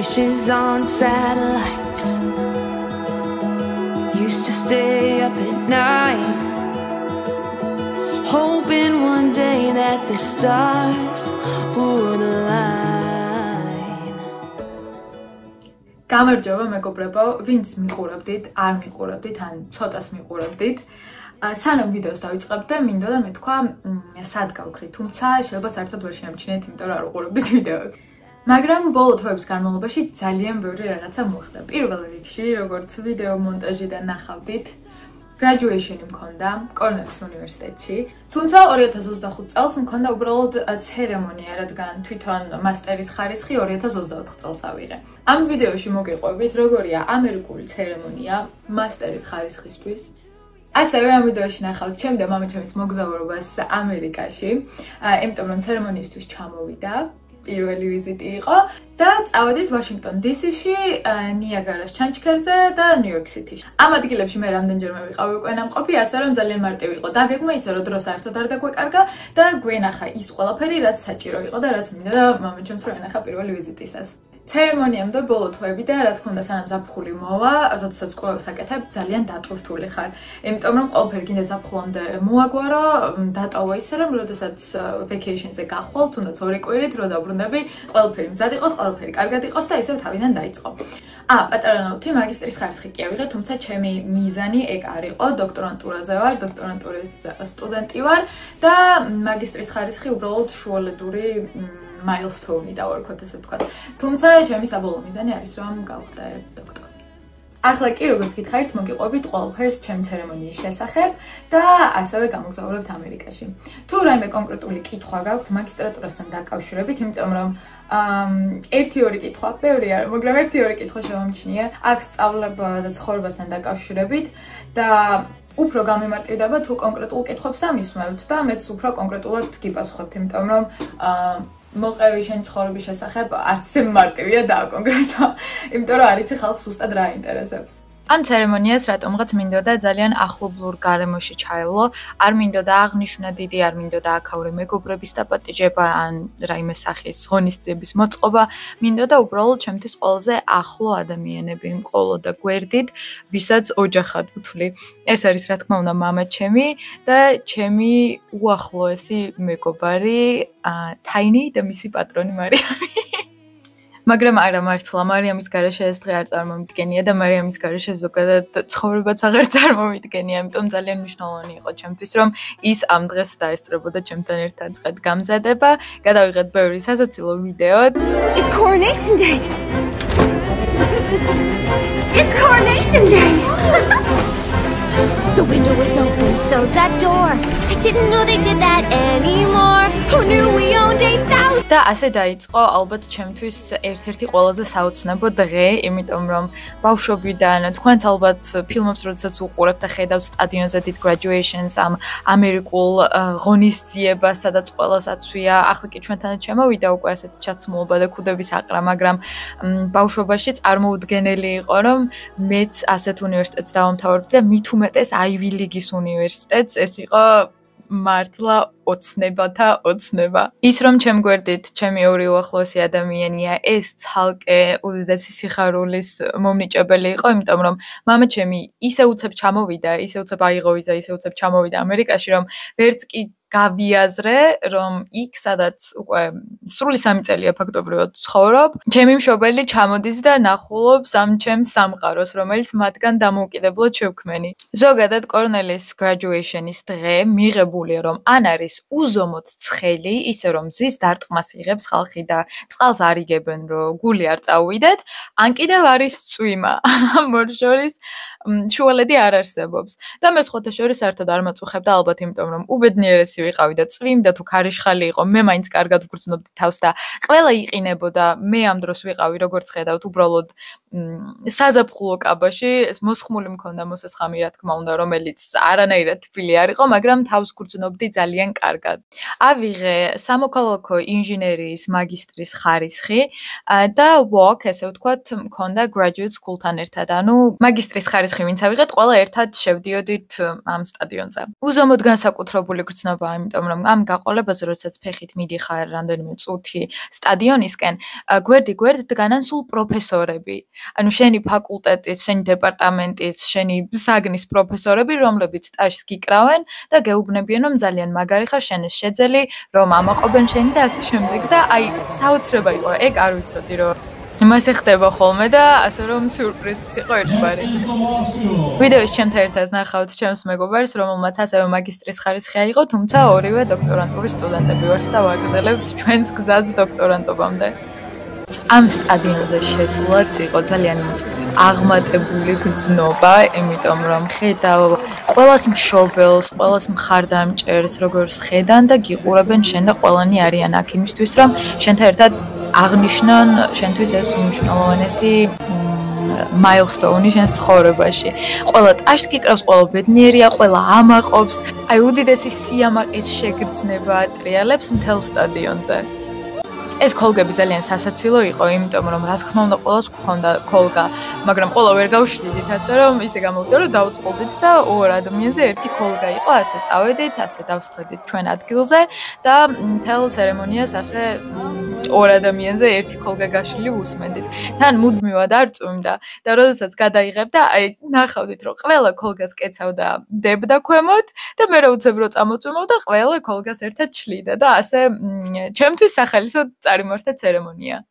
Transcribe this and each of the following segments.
wishes on satellites. Used to stay up at night, hoping one day that the stars would align. გამარჯობა მეგობრებო, ვინც მიყურებდით, არ მიყურებდით, ან ცოტას მიყურებდით. სანამ ვიდეოს დავიწყებ და მინდოდა მეთქვა სად გავქრით, თუმცა შეიძლება საერთოდ ვერ შემჩნიეთ, იმიტომ რომ არ უყურებდით ვიდეოებს. მაგრამ ბოლო თვეების განმავლობაში ძალიან ბევრი რაღაცა მოხდა. პირველ რიგში, როგორც ვიდეო მონტაჟიდან ნახავდით, graduation-ი მქონდა კორნელის უნივერსიტეტში. თუმცა 2025 წელს მქონდა უბრალოდ ცერემონია, რადგან თვითონ მასტერის ხარისხი 2024 წელს ავიღე. ამ ვიდეოში მოგიყვებით, როგორია ამერიკული ცერემონია მასტერის ხარისხისთვის. ასევე ამ ვიდეოში ნახავთ ჩემი და მამაჩემის მოგზაურობას ამერიკაში, იმიტომ რომ ცერემონიისთვის ჩამოვიდა, პირველი ვიზიტი იყო და წავედით ვაშინგტონ DC-ში, ნიაგარას ჩანჩქერზე და ნიუ-იორკ სიტიში. ამ ადგილებში მე რამდენჯერმე ვიყავი უკვე ნამყოფი, ასე რომ ძალიან მარტივი იყო დაგეგმა, ისე რომ დრო საერთოდ არ დაგვეკარგა და გვენახა ის ყველაფერი, რაც საჭირო იყო და რაც მინდა და მამაჩემს რო ენახა პირველი ვიზიტისას. ცერემონიამდე ბოლო თვეები და რა თქმა უნდა სანამ ზაფხული მოვა, როდესაც ყველას აკეთებ, ძალიან დატვირთული ხარ. იმიტომ რომ ყველაფერი კიდე ზაფხულამდე მოაგვარო, დატოვა ისე რომ როდესაც vacation-ზე გახვალ, თუნდაც 2 კვირით რო დაბრუნდები, ყველაფერი მზად იყოს, ყველაფერი კარგად იყოს და ისევ თავიდან დაიწყო. პატარა ნოტი, მაგისტრის ხარისხი კი ავიღე, თუმცა ჩემი მიზანი ეგ არ იყო, დოქტორანტურაზე ვარ, დოქტორანტურის სტუდენტი ვარ და მაგისტრის ხარისხი უბრალოდ შუალედური milestone-ი დავარქვათ ესე ვთქვათ. თუმცა ჩემი საბოლოო მიზანი არის რომ გავხდე დოქტორი. ახლა კი როგორც გითხარით, მოგიყვებით ყველაფერს ჩემი ცერემონიის შესახებ და ასევე გამოგზაურებთ ამერიკაში. თუ რაიმე კონკრეტული კითხვა გაქვთ მაგისტრატურასთან დაკავშირებით, იმიტომ რომ ერთი-ორი კითხვა ბევრი არა, მაგრამ ერთი-ორი კითხვა შევამჩნიე აქ სწავლება და ცხოვრებასთან დაკავშირებით და უფრო გამიმარტივდება თუ კონკრეტულ კითხვებს ამისმევთ და მეც უფრო კონკრეტულად გიპასუხებთ, იმიტომ რომ მოყევი შენი ცხოვრების შესახებ არც ისე მარტივია დააკონკრეტო, იმიტომ რომ არ იცი ხალხს ზუსტად რა აინტერესებს. ამ ცერემონიას რატომღაც მინდოდა ძალიან ახლობლურ გარემოში ჩაევლო, არ მინდოდა აღნიშნა დიდი, არ მინდოდა აქაური მეგობრების დაპატიჟება ან რაიმე სახის ღონისძიების მოწყობა, მინდოდა უბრალოდ ჩემთვის ყველაზე ახლო ადამიანები მყოლო და გვერდით, ვისაც ოჯახად ვთვლი. ეს არის რა თქმა უნდა მამაჩემი და ჩემი უახლოესი მეგობარი თაინი და მისი პატრონი მარიამი. მაგრამ არა მართლა, მარიამის გარეშე ეს დღე არ წარმომიდგენია და მარიამის გარეშე ზოგადად ცხოვრებაც აღარ წარმომიდგენია, იმიტომ ძალიან მნიშვნელოვანი იყო ჩემთვის, რომ ის ამ დღეს დაესწრებოდა ჩემთან ერთად წყეთ გამზადება. გადავიღეთ ბევრი სასაცილო ვიდეო. It's coronation day. It's coronation day. The window was open, so's that door. I didn't know they did that anymore. Who knew we owned 8,000? და ასე დაიწყო ალბათ ჩემთვის ერთ-ერთი ყველაზე საოცნებო დღე, იმიტომ რომ ბავშვობიდან თქვენც ალბათ ფილმებს როდესაც უყურებთ და ხედავთ სტადიონზე დიდ graduations ამ ამერიკულ ღონისძიებას, სადაც ყველას აცვია, ახლა კი ჩვენთანაც შემოვიდა უკვე ასეთი ჩაცმულობა და ქუდების აყრა, მაგრამ ბავშვობაში წარმოუდგენელი იყო, რომ მეც ასეთ უნივერსიტეტს დავამთავრებდი და მით უმეტეს Ivy League-ის უნივერსიტეტს, ეს იყო მართლა ოცნებათა ოცნება. ის რომ ჩემ გვერდით ჩემი ორი უახლოესი ადამიანია, ეს ცალკე უდიდესი სიხარულის მომნიჭებელი იყო, იმიტომ რომ მამაჩემი ისე უცებ ჩამოვიდა, ისე უცებ აიღო ვიზა, ისე უცებ ჩამოვიდა ამერიკაში, რომ ვერც კი გავიაზრე, რომ იქ სადაც უკვე სრული 3 წელია ფაქტობრივად ცხოვრობ, ჩემი მშობელი ჩამოდის და ნახულობს ამ ჩემს სამყაროს, რომელიც მათგან დამოუკიდებლად შევქმენი. ზოგადად კორნელის graduation-ის დღე მიღებულია, რომ ან არის უზომოდ ცხელი, ისე რომ მზის დარტყმას იღებს ხალხი და წყალს არ იგებენ, რომ გული არ წაუვიდეთ, ან კიდევ არის წვიმა. ამ შორის შუალედი არ არსებობს. და მე სხვათა შორის საერთოდ არ მაწუხებდა ალბათ, იმიტომ რომ უბედნიერესი ვიყავი და წვიმდა თუ ქარიშხალი იყო, მე მაინც კარგად ვგრძნობდი თავს და ყველა იყინებოდა, მე ამ დროს ვიყავი, როგორც ხედავთ, უბრალოდ საზაფხულო კაბაში, ეს მოსხმული მქონდა მოსესხამი, რა თქმა უნდა, რომელიც არანაირად თბილი არ იყო, მაგრამ თავს ვგრძნობდი ძალიან კარგად. ავიღე სამოქალაქო ინჟინერიის მაგისტრის ხარისხი და walk, ესე ვთქვათ, მქონდა graduate school-თან ერთად, ანუ მაგისტრის ხარისხი ვინც ავიღეთ, ყველა ერთად შევდიოდით ამ სტადიონზე. უზომოდ განსაკუთრებული გრძნობა იმიტომ რომ ამ გაყოლებაზე როდესაც ფეხით მიდიხარ რამდენიმე წუთი სტადიონისკენ, გვერდ დგანან სულ პროფესორები. ანუ შენი ფაკულტეტის, შენი დეპარტამენტის, შენი საგნის პროფესორები, რომლებიც სტაჟს გიკრავენ და გეუბნებიან რომ ძალიან მაგარი ხარ, შენ ეს შეძელი, რომ ამაყობენ შენი და ასე შემდეგ და აი საოცრება იყო, ეგ არ ვიცოდი რომ იმას ეხდება ხოლმე და ასე რომ სიურპრიზიც იყო ერთგვარი. ვიდეოს ჩემთან ერთად ნახავთ ჩემს მეგობარს, რომელმაც ასევე მაგისტრის ხარისხი აიღო, თუმცა ორივე დოქტორანტურის სტუდენტები ვართ და ვაგრძელებთ ჩვენს გზას დოქტორანტობამდე. ამ სტადიონზე შესვლაც იყო ძალიან აღმატებული გრძნობა, იმიტომ რომ ხედავ ყველას მშობელს, ყველას მხარდამჭერს, როგორც ხედან და გიყურებენ შენ და ყველანი არიან აქ იმისთვის, რომ შენთან ერთად აღნიშნონ შენთვის ეს უმნიშვნელოვანესი milestone შენს ცხოვრებაში. ყველა ტაშს გიკრავს, ყველა ბედნიერია, ყველა ამაყობს. აი უდიდესი სიამაყის შეგრძნება ატრიალებს მთელ სტადიონზე. ეს კოლგები ძალიან სასაცილო იყო, იმიტომ რომ რა თქმა უნდა ყველას გქონდა კოლგა, მაგრამ ყველა ვერ გავშლიდით, ასე რომ ისე გამოვიდა რომ დავწყობდით და ორ ადამიანზე ერთი კოლგა იყო, ასე წავედით, ასე დავსხვედით ჩვენ ადგილზე და მთელ ცერემონიას ასე ორ ადამიანზე ერთი კოლგა გაშლილი უსმენდით. თან მუდმივად არ წვიმდა და როდესაც გადაიღებდა, აი ნახავდით რომ ყველა კოლგას კეცავდა დებდა ქვემოთ და მე რა უცებ რომ წამოწვიმავდა, ყველა კოლგას ერთად შლიდა და ასე ჩემთვის სახალისოდ წარიმართა ცერემონია.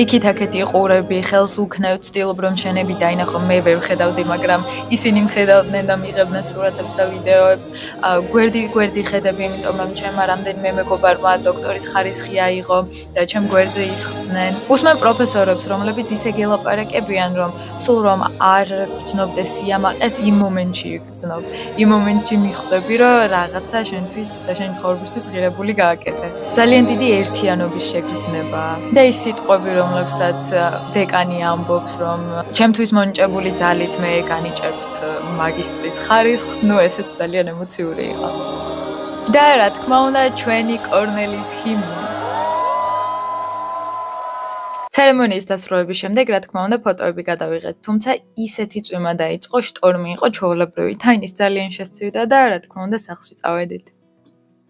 იქით-აქეთ იყურები, ხელს უქნევ, ვცდილობ რომ შენები დაინახო, მე ვერ ხედავდი, მაგრამ ისინი მხედავდნენ და მიიღებდნენ სურათებს და ვიდეოებს. გვერდი ხედები, იმიტომ რომ ჩემმა რამდენიმე მეგობარმა დოქტორის ხარისხი აიღო და ჩემ გვერდზე ისხდნენ. უსმენ პროფესორებს, რომლებიც ისე გელაპარაკებიან, რომ სულ რომ არ გრძნობდეს სიამაყეს, იმ მომენტში იგრძნობ. იმ მომენტში მიხვდები, რომ რაღაცა შენთვის და შენი ცხოვრებისთვის ღირებული გააკეთე. ძალიან დიდი ერთიანობის შეგრძნებაა. და ის სიტყვები რომლებსაც დეკანი ამბობს, რომ ჩემთვის მონიჭებული ძალით მე განიჭებთ მაგისტრის ხარისხს, ნუ ესეც ძალიან ემოციური იყო. და რა თქმა უნდა, ჩვენი კორნელის ჰიმნი. ცერემონიის დასრულების შემდეგ, რა თქმა უნდა, ფოტოები გადავიღეთ, თუმცა ისეთი წვიმა დაიწყო, შტორმი იყო ჩვეულებრივი, თაინის ძალიან შესწივდა და რა თქმა უნდა, სახლში წავედით.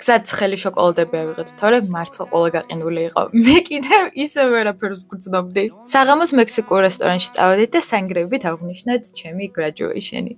გზად ცხელი შოკოლადები ავიღეთ, თორემ მართლა ყველა გაყინული იყო. მე კიდევ ისე ვერაფერს ვგრძნობდი. საღამოს მექსიკურ რესტორანში წავედით და სანგრევებით აღვნიშნეთ ჩემი graduation-ი.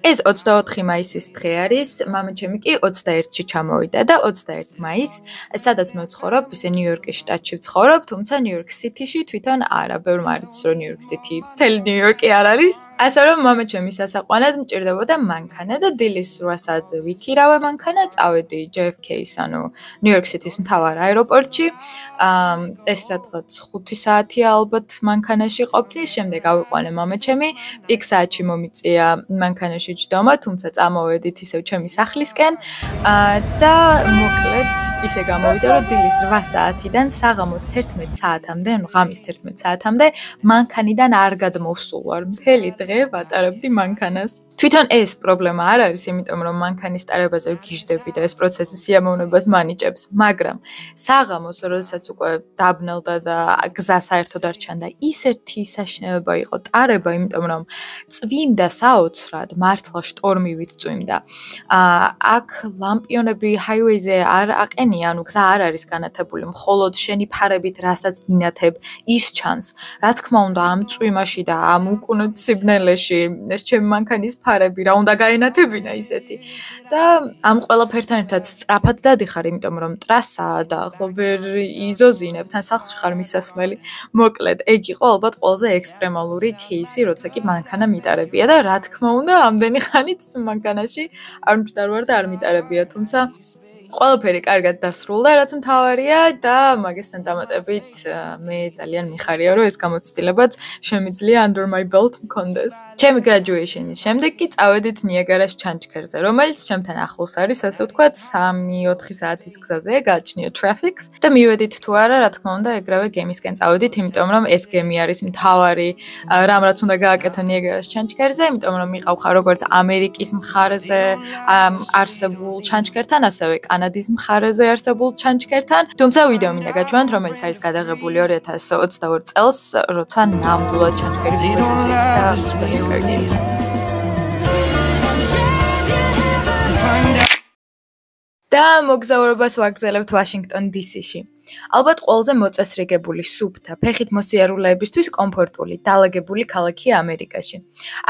ეს 24 მაისის დღე არის, მამაჩემი კი 21-ში ჩამოვიდა და 21 მაისს, სადაც მე ვცხოვრობ, ისე ნიუ-იორკის შტატში ვცხოვრობ, თუმცა ნიუ-იორკ სიტიში თვითონ არა, ბევრმა არ იცის, რომ ნიუ-იორკ სიტი მთელი ნიუ-იორკი არ არის. ასე რომ მამაჩემის სასაყვანად მჭირდებოდა მანქანა და დილის 8 საათზე ვიქირავე მანქანა, წავედი JFK-ის, ანუ ნიუ-იორკ სიტის მთავარ აეროპორტში. ეს სადღაც 5 საათია ალბათ მანქანაში ყოფნის, შემდეგ ავიყვანე მამაჩემი, პიკ საათში მომიწია მანქანაში ჯდომა, თუმცა წამოვედით ისევ ჩემი სახლისკენ და მოკლედ ისე გამოვიდა, რომ დილის 8 საათიდან საღამოს 11 საათამდე, ანუ ღამის 11 საათამდე მანქანიდან არ გადმოვსულ ვარ. მთელი დღე ვატარებდი მანქანას. თვითონ ეს პრობლემა არ არის, იმიტომ რომ მანქანის ტარებაზე ვგიჟდები და ეს პროცესი სიამოვნებას მანიჭებს, მაგრამ საღამოს, როდესაც უკვე დაბნელდა და გზა საერთოდ არ ჩანდა, ისეთი საშინელება იყო ტარება, იმიტომ რომ წვიმდა საოცრად, მართლა შტორმივით წვიმდა. აქ ლამპიონები ჰაივეიზე არ აყენია, ანუ გზა არ არის განათებული, მხოლოდ შენი ფარებით რასაც გინათებ, ის ჩანს. რა თქმა უნდა, ამ წვიმაში და ამ უკუნოდ სიბნელეში ეს ჩემი მანქანის ფარები რა უნდა გაენათებინა ისეთი. და ამ ყველაფერთან ერთად სწრაფად დადიხარ, იმიტომ რომ ტრასაა და ახლა ვერ იზოზინებ, თან სახლში ხარ მისასვლელი. მოკლედ, ეგ იყო ალბათ ყველაზე ექსტრემალური кейსი, როცა კი მანქანა მიტარებია და რა თქმა უნდა, ამდენი ხანით მანქანაში არ მჭდარ და არ მიტარებია, თუმცა ყველაფერი კარგად დასრულდა, რაც მთავარია და მაგასთან დამატებით მე ძალიან მიხარია, რომ ეს გამოცდილებაც შემიძლია under my belt მქონდეს. ჩემი graduation-ის შემდეგ კი წავედით ნიაგარას ჩანჩქერზე, რომელიც ჩემთან ახლოს არის, ასე ვთქვათ, 3-4 საათის გზაზე, გააჩნია traffic-ს და მივედით თუ არა, რა თქმა უნდა, ეგრევე გემისკენ წავედით, იმიტომ რომ ეს გემი არის მთავარი რამ რაც უნდა გააკეთო ნიაგარას ჩანჩქერზე, იმიტომ რომ მიყავ როგორც ამერიკის მხარეზე არსებულ ჩანჩქერთან, ასევე კანადის მხარეზე არსებულ ჩანჩქერთან. თუმცა ვიდეო მინდა გაჩვენოთ, რომელიც არის გადაღებული 2022 წელს, როცა ნამდვილად ჩანჩქერის პრეზენტაცია. და მოგზაურობას ვაგრძელებთ ვაშინგტონ DC-ში. ალბათ ყველაზე მოწესრიგებული, სუფთა, ფეხით მოსიარულეებისთვის კომფორტული, დალაგებული ქალაქია ამერიკაში.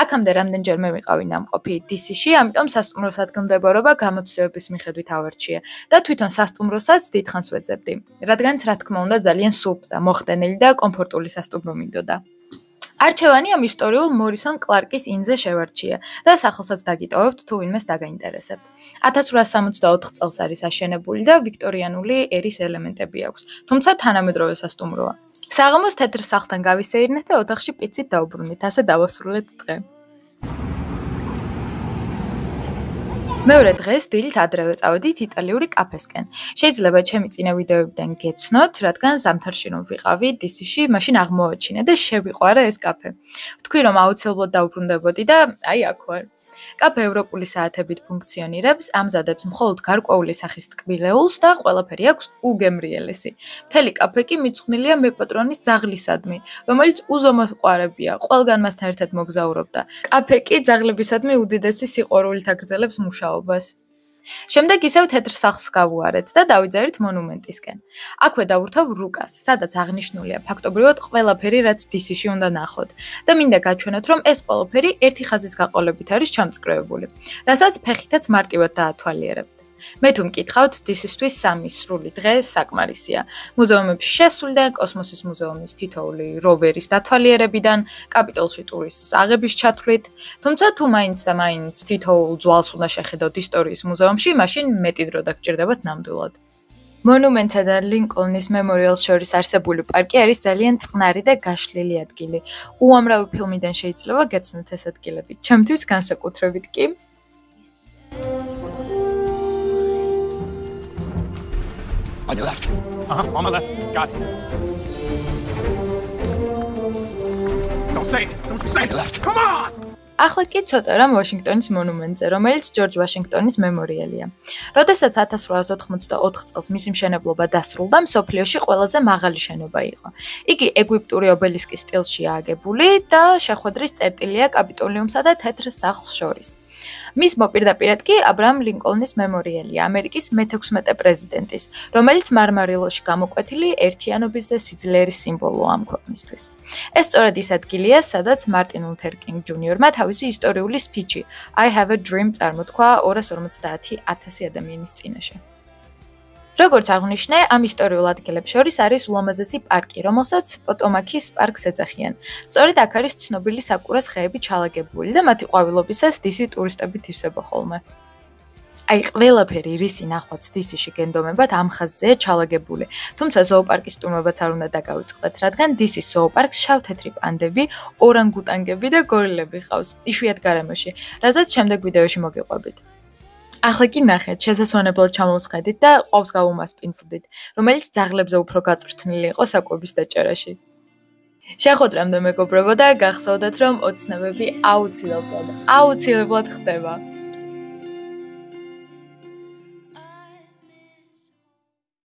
აქამდე რამდენჯერმე ვიყავი ნამყოფი DC-ში, ამიტომ სასტუმრო სადგომდებორობა გამოცდილების მიხედვით ავარჩია და თვითონ სასტუმროსაც დიდხანს ვეძებდი, რადგანაც რა თქმა უნდა ძალიან სუფთა, მოხდენილი და კომფორტული სასტუმრო მინდოდა. არჩევანი ამ ისტორიულ მორისონ კლარკის ინზე შევარჩია და სახელსაც დაგიტოვებთ თუ ვინმეს დაგაინტერესებთ. 1864 წელს არის აშენებული და ვიქტორიანული ერის ელემენტები აქვს, თუმცა თანამედროვე სასტუმროა. საღამოს თეთრ სახლთან გავისეირნეთ და ოთახში პიცით დავუბრუნდით, ასე დავასრულეთ დღე. მეორე დღეს დილით ადრევე წავედით იტალიური კაფესკენ. შეიძლება ჩემი წინა ვიდეოებიდან გეცნოთ, რადგან ზამთარში რომ ვიყავი DC-ში, მაშინ აღმოვაჩინე და შევიყვარა ეს კაფე. ვთქვი რომ აუცილებლად დავუბრუნდებოდი და აი აქ ვარ. კაფე ევროპული საათებით ფუნქციონირებს, ამზადებს მხოლოდ გარკვეული სახის ტკბილეულს და ყველაფერი აქვს უგემრიელესი. მთელი კაფე კი მიძღვნილია მეპატრონის ძაღლისადმი, რომელიც უზომოყვარებია, ყველგან მასთან ერთად მოგზაურობდა. კაფე კი ძაღლებისადმი უდიდესი სიყვარულით აგრძელებს მუშაობას. შემდეგ ისევ თეთრ სახლს გავუარეთ და დავიძერით მონუმენტისკენ. აქვე დავურთავ რუკას, სადაც აღნიშნულია ფაქტობრივად ყველაფერი, რაც DC-ში უნდა ნახოთ და მინდა გაჩვენოთ, რომ ეს ყველაფერი ერთი ხაზის გაყოლებით არის ჩამწკრივებული, რასაც ფეხითაც მარტივად დაათვალიერებთ. მე თუ მკითხავთ, DC-ისთვის 3 სრული დღე საკმარისია. მუზეუმებში შესვლიდან, კოსმოსის მუზეუმის თითოეული როვერის დათვალიერებიდან, კაპიტოლში ტურის აღების ჩათვლით, თუმცა თუ მაინც და მაინც თითოეულ ძვალს უნდა შეხედოთ ისტორიის მუზეუმში, მაშინ მეტი დრო დაგჭირდებათ ნამდვილად. მონუმენტსა და ლინკოლნის მემორიალს შორის არსებული პარკი არის ძალიან წყნარი და გაშლილი ადგილი. უამრავი ფილმიდან შეიძლება გეცნოთ ეს ადგილები. ჩემთვის განსაკუთრებით კი On your left. On my left. Got it. Don't say it. Don't you say it. On your left. Come on! ახლა კი ცოტა რამ ვაშინგტონის მონუმენტზე, რომელიც ჯორჯ ვაშინგტონის მემორიალია. როდესაც 1884 წელს მისი მშენებლობა დასრულდა, მსოფლიოში ყველაზე მაღალი შენობა იყო. იგი ეგვიპტური ობელისკის სტილშია აგებული და შეხვედრის წერტილია კაპიტოლიუმსა და თეთრ სახლს შორის. მის მოპირდაპირედ კი აბრაამ ლინკოლნის მემორიალია, ამერიკის მე-16 პრეზიდენტის, რომელიც მარმარილოში გამოკვეთილი ერთიანობის და სიძლიერის სიმბოლოა ამ ქვეყნისთვის. ეს სწორედ ის ადგილია, სადაც მარტინ ლუთერ კინგ ჯუნიორმა თავისი ისტორიული სპიჩი I have a dream წარმოთქვა 250,000 ადამიანის წინაშე. როგორც აღნიშნე, ამ ისტორიულ ადგილებს შორის არის ულამაზესი პარკი, რომელსაც პოტომაკის პარკს ეძახიან. სწორედ აქ არის ცნობილი საკურას ხეები ჩალაგებული და მათი ყვავილობისას DC ტურისტები თვისება ხოლმე. აი, ყველაფერი რისი ნახვაც DC-ში გენდომებათ ამ ხაზზეა ჩალაგებული. თუმცა ზოოპარკის სტუმრობაც არ უნდა დაგავიწყდეთ, რადგან DC-ის ზოოპარკს შავ-თეთრი პანდები, ორანგუტანგები და გორილები ყავს, იშვიათ გარემოში, რასაც შემდეგ ვიდეოში მოგიყვებით. ახლა კი ნახეთ, შესასვენებლად ჩამოვსხედით და ყვავს გავუმასპინძლდით, რომელიც ძაღლებზე უფრო გაწვრთნილი იყო საკვების დაჭერაში. შეხვედრამდე მეგობრებო და გახსოვდეთ, რომ ოცნებები აუცილებლად ხდება.